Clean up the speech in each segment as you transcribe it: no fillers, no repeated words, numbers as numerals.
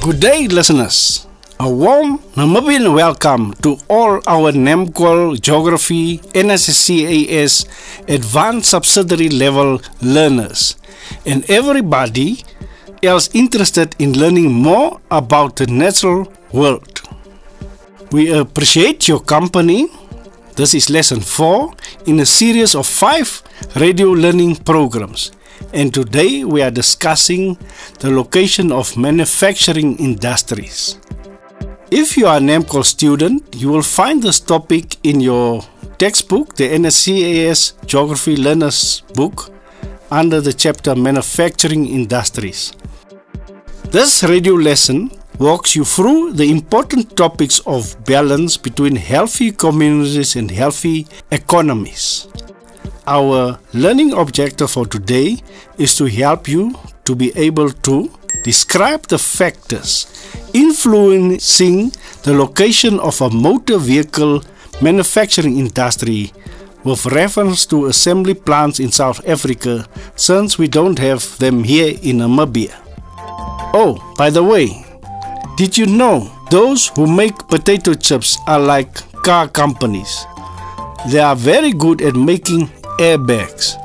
Good day, listeners. A warm Namibian welcome to all our NAMCOL Geography NSCAS Advanced Subsidiary Level learners and everybody else interested in learning more about the natural world. We appreciate your company. This is lesson 4 in a series of 5 radio learning programs. And today we are discussing the location of manufacturing industries. If you are a NAMCOL student, you will find this topic in your textbook, the NSCAS Geography Learners book, under the chapter Manufacturing Industries. This radio lesson walks you through the important topics of balance between healthy communities and healthy economies. Our learning objective for today is to help you to be able to describe the factors influencing the location of a motor vehicle manufacturing industry with reference to assembly plants in South Africa, since we don't have them here in Namibia. Oh, by the way, did you know those who make potato chips are like car companies? They are very good at making airbags.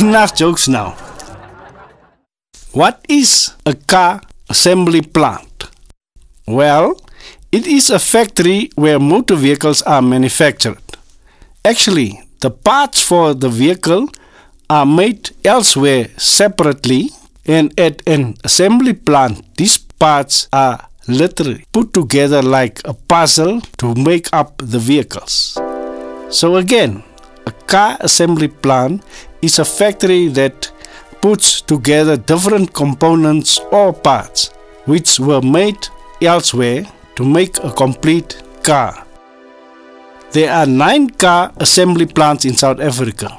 Enough jokes now. What is a car assembly plant? Well, it is a factory where motor vehicles are manufactured. Actually, the parts for the vehicle are made elsewhere separately, and at an assembly plant, these parts are literally put together like a puzzle to make up the vehicles. So again, a car assembly plant is a factory that puts together different components or parts which were made elsewhere to make a complete car. There are 9 car assembly plants in South Africa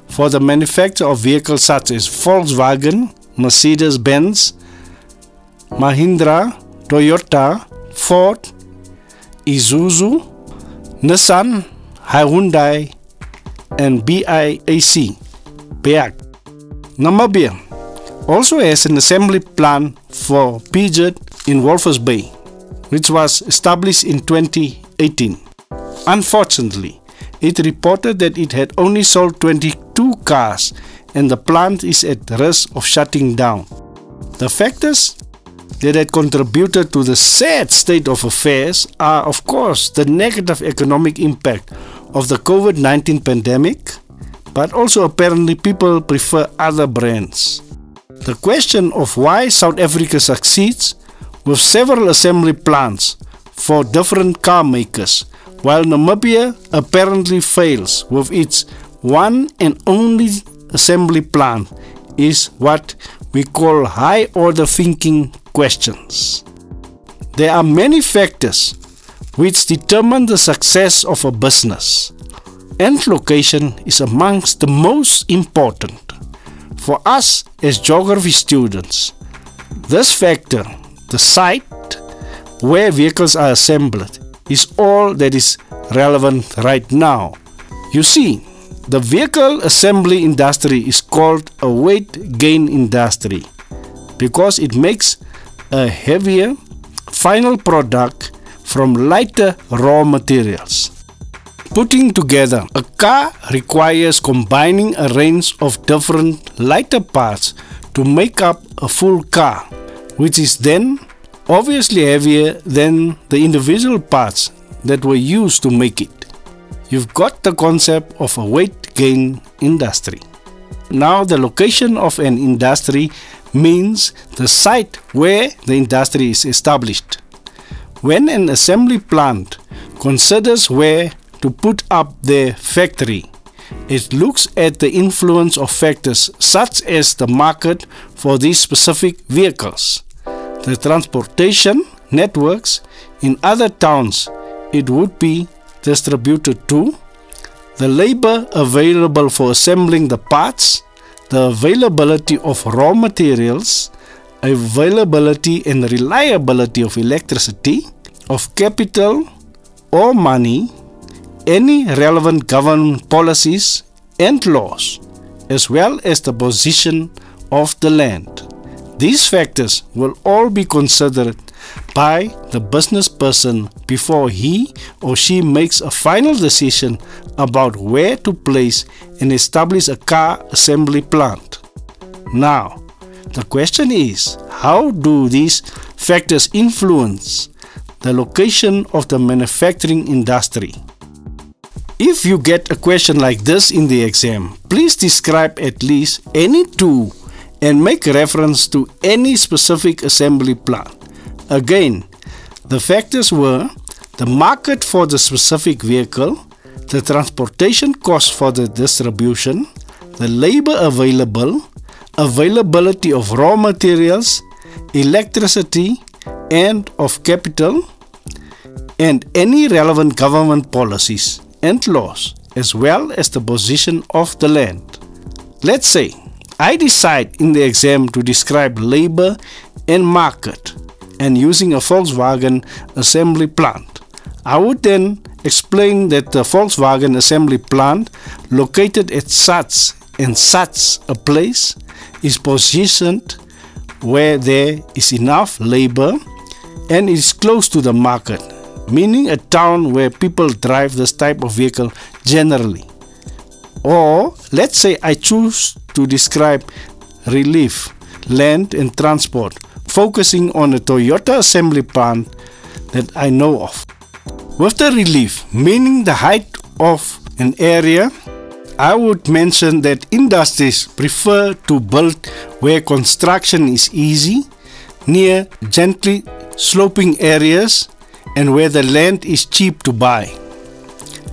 for the manufacture of vehicles such as Volkswagen, Mercedes-Benz, Mahindra, Toyota, Ford, Isuzu, Nissan, Hyundai, and BIAC. Namibia also has an assembly plant for Peugeot in Walvis Bay, which was established in 2018. Unfortunately, it reported that it had only sold 22 cars and the plant is at risk of shutting down. The factors that had contributed to the sad state of affairs are, of course, the negative economic impact of the COVID-19 pandemic, but also apparently people prefer other brands. The question of why South Africa succeeds with several assembly plants for different car makers, while Namibia apparently fails with its one and only assembly plant, is what we call high-order thinking questions. There are many factors which determine the success of a business, and location is amongst the most important. For us as geography students, this factor, the site where vehicles are assembled, is all that is relevant right now. You see, the vehicle assembly industry is called a weight gain industry because it makes a heavier final product from lighter raw materials. Putting together a car requires combining a range of different lighter parts to make up a full car, which is then obviously heavier than the individual parts that were used to make it. You've got the concept of a weight gain industry. Now, the location of an industry means the site where the industry is established. When an assembly plant considers where to put up their factory, it looks at the influence of factors such as the market for these specific vehicles, the transportation networks in other towns it would be distributed to, the labor available for assembling the parts, the availability of raw materials, availability and reliability of electricity, of capital or money, any relevant government policies and laws, as well as the position of the land. These factors will all be considered by the business person before he or she makes a final decision about where to place and establish a car assembly plant. Now, the question is, how do these factors influence the location of the manufacturing industry? If you get a question like this in the exam, please describe at least any two and make reference to any specific assembly plant. Again, the factors were the market for the specific vehicle, the transportation cost for the distribution, the labor available, availability of raw materials, electricity, and of capital, and any relevant government policies and laws, as well as the position of the land. Let's say I decide in the exam to describe labor and market and using a Volkswagen assembly plant. I would then explain that the Volkswagen assembly plant located at such and such a place is positioned where there is enough labor and is close to the market, meaning a town where people drive this type of vehicle generally. Or let's say I choose to describe relief, land and transport, focusing on a Toyota assembly plant that I know of. With the relief, meaning the height of an area, I would mention that industries prefer to build where construction is easy, near gently sloping areas, and where the land is cheap to buy.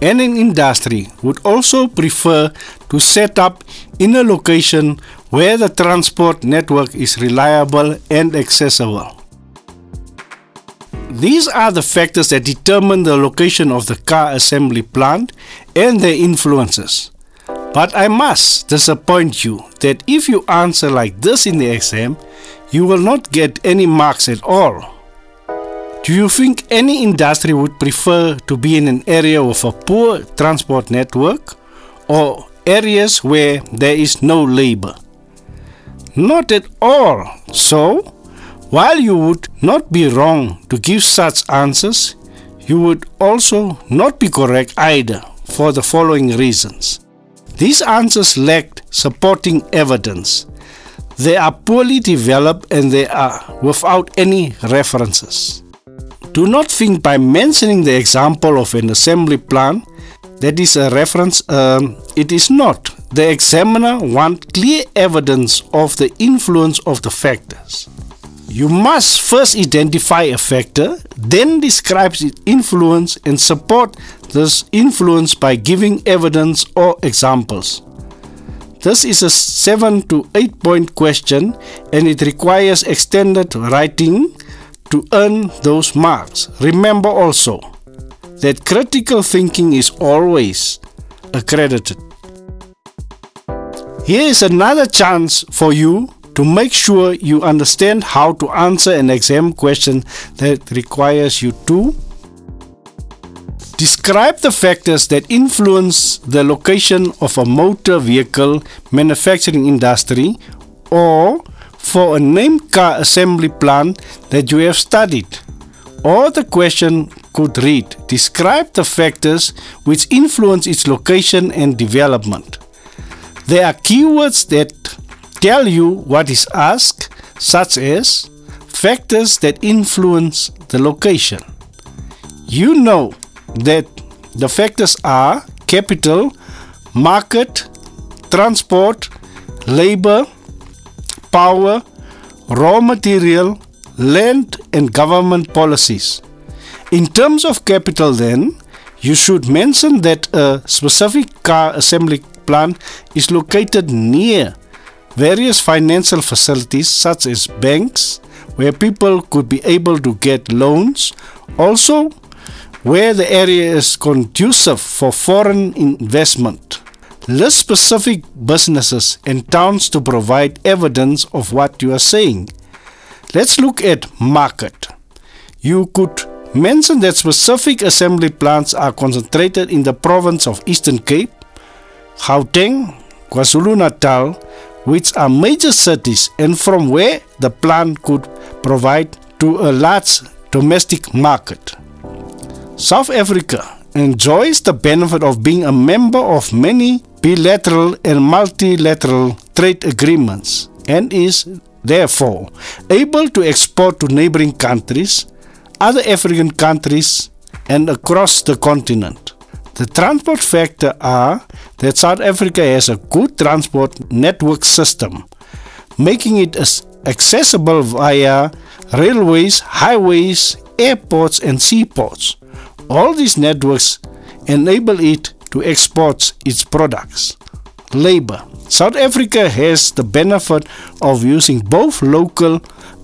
And an industry would also prefer to set up in a location where the transport network is reliable and accessible. These are the factors that determine the location of the car assembly plant and their influences. But I must disappoint you that if you answer like this in the exam, you will not get any marks at all. Do you think any industry would prefer to be in an area with a poor transport network or areas where there is no labor? Not at all. So, while you would not be wrong to give such answers, you would also not be correct either for the following reasons. These answers lacked supporting evidence. They are poorly developed and they are without any references. Do not think by mentioning the example of an assembly plant that is a reference. It is not. The examiner wants clear evidence of the influence of the factors. You must first identify a factor, then describe its influence and support this influence by giving evidence or examples. This is a 7 to 8 point question and it requires extended writing to earn those marks. Remember also that critical thinking is always accredited. Here is another chance for you to make sure you understand how to answer an exam question that requires you to describe the factors that influence the location of a motor vehicle manufacturing industry, or for a named car assembly plant that you have studied. Or the question could read, describe the factors which influence its location and development. There are keywords that tell you what is asked, such as factors that influence the location. You know that the factors are capital, market, transport, labor, power, raw material, land and government policies. In terms of capital then, you should mention that a specific car assembly plant is located near various financial facilities such as banks, where people could be able to get loans, also where the area is conducive for foreign investment. List specific businesses and towns to provide evidence of what you are saying. Let's look at market. You could mention that specific assembly plants are concentrated in the province of Eastern Cape, Gauteng, KwaZulu-Natal, which are major cities and from where the plant could provide to a large domestic market. South Africa enjoys the benefit of being a member of many bilateral and multilateral trade agreements and is therefore able to export to neighboring countries, other African countries, and across the continent. The transport factor are that South Africa has a good transport network system, making it accessible via railways, highways, airports, and seaports. All these networks enable it to export its products. Labor. South Africa has the benefit of using both local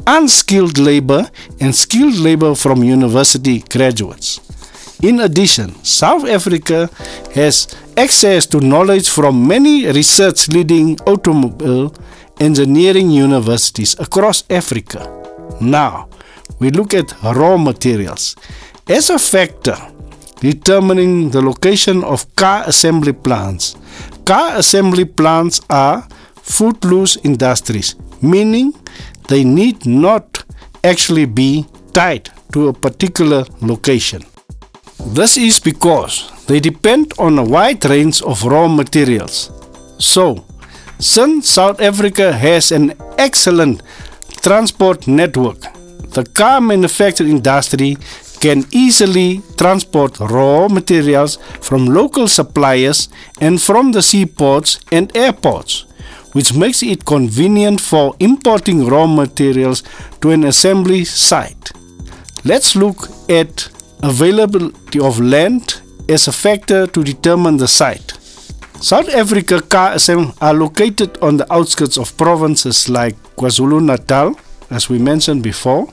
unskilled labor and skilled labor from university graduates. In addition, South Africa has access to knowledge from many research-leading automobile engineering universities across Africa. Now, we look at raw materials. As a factor determining the location of car assembly plants, car assembly plants are footloose industries, meaning they need not actually be tied to a particular location. This is because they depend on a wide range of raw materials. So, since South Africa has an excellent transport network, the car manufacturing industry can easily transport raw materials from local suppliers and from the seaports and airports, which makes it convenient for importing raw materials to an assembly site. Let's look at availability of land as a factor to determine the site. South Africa car assemblies are located on the outskirts of provinces like KwaZulu-Natal, as we mentioned before.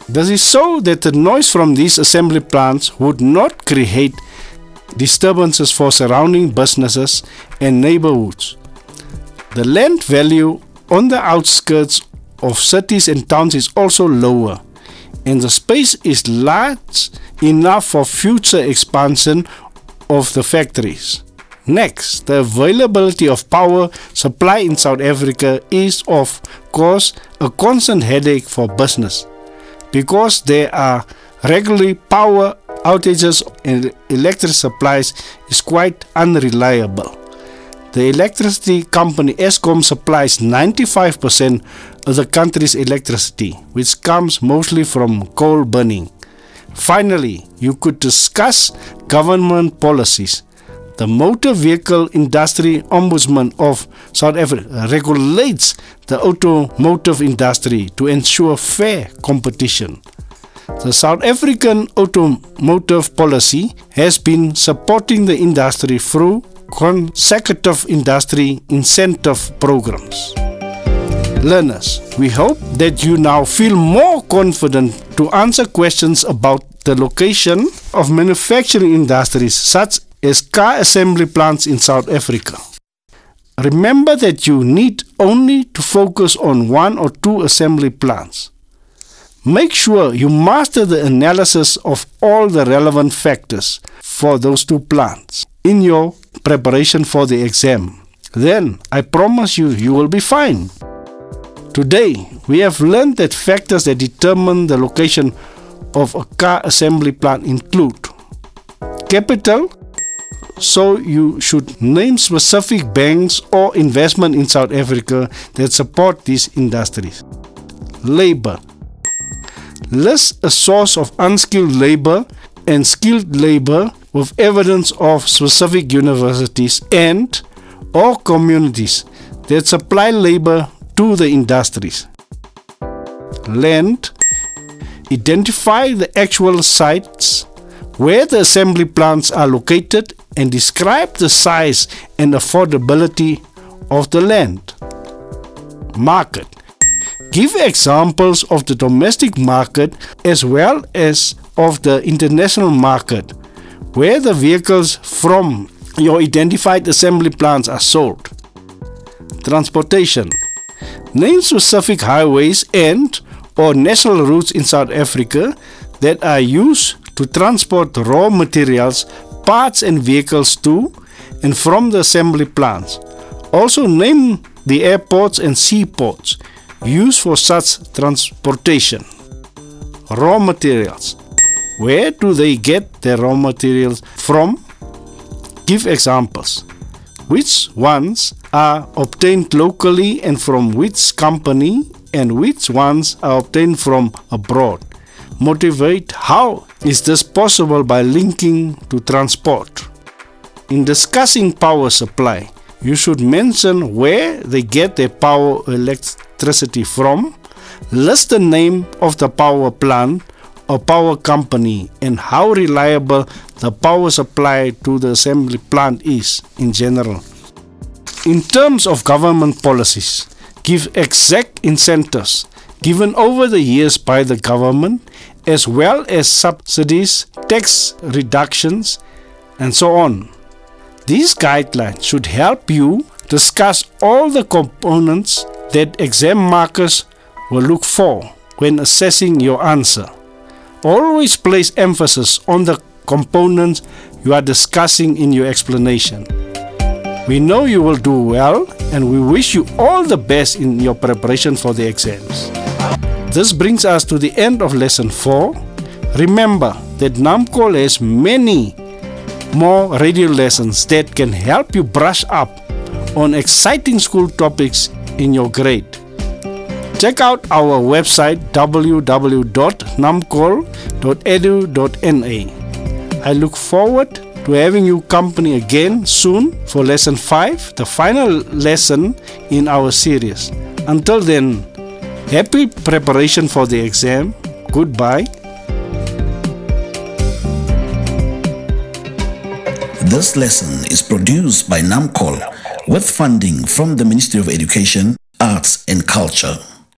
This is so that the noise from these assembly plants would not create disturbances for surrounding businesses and neighborhoods. The land value on the outskirts of cities and towns is also lower, and the space is large enough for future expansion of the factories. Next, the availability of power supply in South Africa is of course a constant headache for business, because there are regularly power outages and electric supplies is quite unreliable. The electricity company Eskom supplies 95% of the country's electricity, which comes mostly from coal burning. Finally, you could discuss government policies. The Motor Vehicle Industry Ombudsman of South Africa regulates the automotive industry to ensure fair competition. The South African automotive policy has been supporting the industry through consecutive industry incentive programs. Learners, we hope that you now feel more confident to answer questions about the location of manufacturing industries such as car assembly plants in South Africa. Remember that you need only to focus on one or two assembly plants. Make sure you master the analysis of all the relevant factors for those two plants in your preparation for the exam. Then, I promise you will be fine. Today, we have learned that factors that determine the location of a car assembly plant include capital, so you should name specific banks or investment in South Africa that support these industries. Labor. List a source of unskilled labor and skilled labor with evidence of specific universities and or communities that supply labor to the industries. Land. Identify the actual sites where the assembly plants are located and describe the size and affordability of the land. Market. Give examples of the domestic market as well as of the international market where the vehicles from your identified assembly plants are sold. Transportation. Name specific highways and or national routes in South Africa that are used to transport raw materials, parts and vehicles to and from the assembly plants. Also name the airports and seaports used for such transportation. Raw materials. Where do they get their raw materials from? Give examples. Which ones are obtained locally and from which company, and which ones are obtained from abroad? Motivate how is this possible by linking to transport. In discussing power supply, you should mention where they get their power electricity from, list the name of the power plant or power company, and how reliable the power supply to the assembly plant is in general. In terms of government policies, give exact incentives given over the years by the government, as well as subsidies, tax reductions, and so on. These guidelines should help you discuss all the components that exam markers will look for when assessing your answer. Always place emphasis on the components you are discussing in your explanation. We know you will do well, and we wish you all the best in your preparation for the exams. This brings us to the end of lesson 4. Remember that NAMCOL has many more radio lessons that can help you brush up on exciting school topics in your grade. Check out our website www.namcol.edu.na. I look forward to having you company again soon for lesson 5, the final lesson in our series. Until then, happy preparation for the exam. Goodbye. This lesson is produced by NAMCOL with funding from the Ministry of Education, Arts and Culture.